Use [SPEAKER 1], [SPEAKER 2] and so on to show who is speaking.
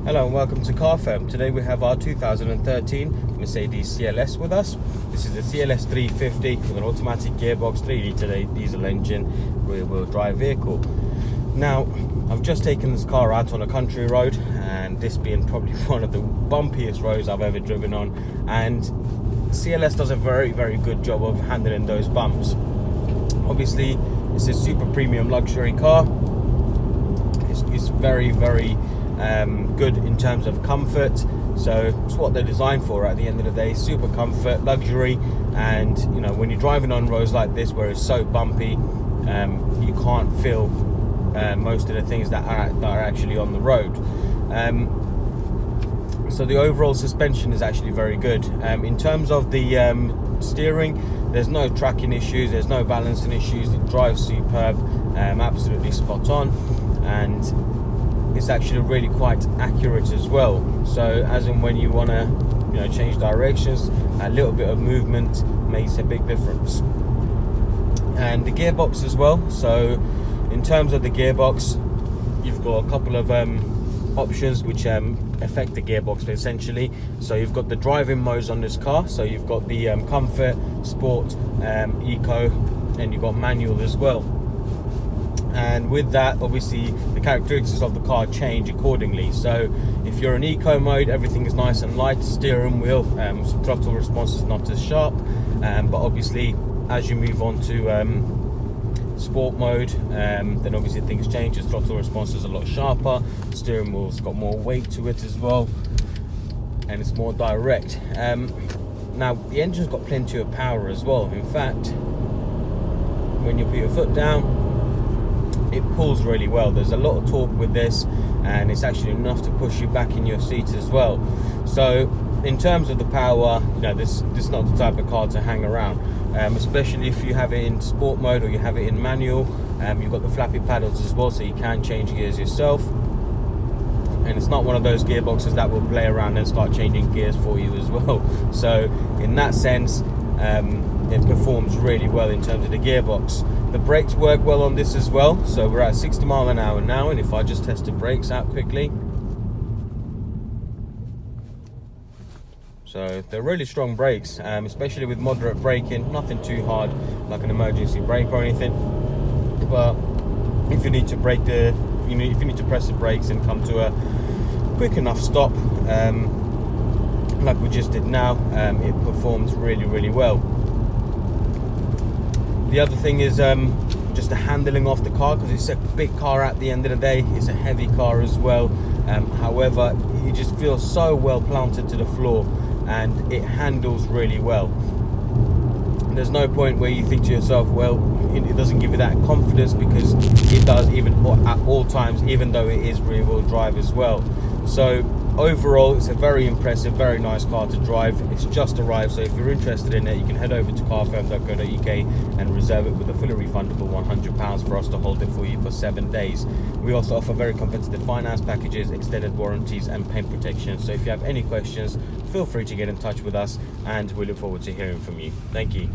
[SPEAKER 1] Hello and welcome to Car Firm. Today we have our 2013 Mercedes CLS with us. This is the CLS 350 with an automatic gearbox, 3-litre diesel engine, rear-wheel drive vehicle. Now, I've just taken this car out on a country road, and this being probably one of the bumpiest roads I've ever driven on, and CLS does a very good job of handling those bumps. Obviously, it's a super premium luxury car. It's very good in terms of comfort, so it's what they're designed for at the end of the day. Super comfort, luxury, and you know, when you're driving on roads like this where it's so bumpy, you can't feel most of the things that are actually on the road. So the overall suspension is actually very good. In terms of the steering, there's no tracking issues, there's no balancing issues. It drives superb, absolutely spot on, and it's actually really quite accurate as well. So as in when you want to, you know, change directions, a little bit of movement makes a big difference. And the gearbox as well. So in terms of the gearbox, you've got a couple of options which affect the gearbox essentially. So you've got the driving modes on this car. So you've got the comfort, sport, eco, and you've got manual as well. And with that, obviously the characteristics of the car change accordingly. So if you're in eco mode, everything is nice and light. Steering wheel, throttle response is not as sharp, but obviously as you move on to sport mode, then obviously things change. The throttle response is a lot sharper, steering wheel's got more weight to it as well, and it's more direct. Now the engine's got plenty of power as well. In fact, when you put your foot down, it pulls really well. There's a lot of torque with this, and it's actually enough to push you back in your seat as well. So in terms of the power, you know, this is not the type of car to hang around, especially if you have it in sport mode or you have it in manual. You've got the flappy paddles as well, so you can change gears yourself, and it's not one of those gearboxes that will play around and start changing gears for you as well. So in that sense, it performs really well in terms of the gearbox. The brakes work well on this as well, so we're at 60 miles an hour now, and if I just test the brakes out quickly, so they're really strong brakes, especially with moderate braking. Nothing too hard like an emergency brake or anything, but if you need to brake if you need to press the brakes and come to a quick enough stop, like we just did now, it performs really well. The other thing is just the handling of the car, because it's a big car at the end of the day. It's a heavy car as well. However, it just feels so well planted to the floor, and it handles really well. There's no point where you think to yourself, well, it doesn't give you that confidence, because it does, even at all times, even though it is rear-wheel drive as well. So overall, it's a very impressive, very nice car to drive. It's just arrived, so if you're interested in it, you can head over to carfirm.co.uk and reserve it with a fully refundable £100 for us to hold it for you for 7 days. We also offer very competitive finance packages, extended warranties and paint protection. So if you have any questions, feel free to get in touch with us, and we look forward to hearing from you. Thank you.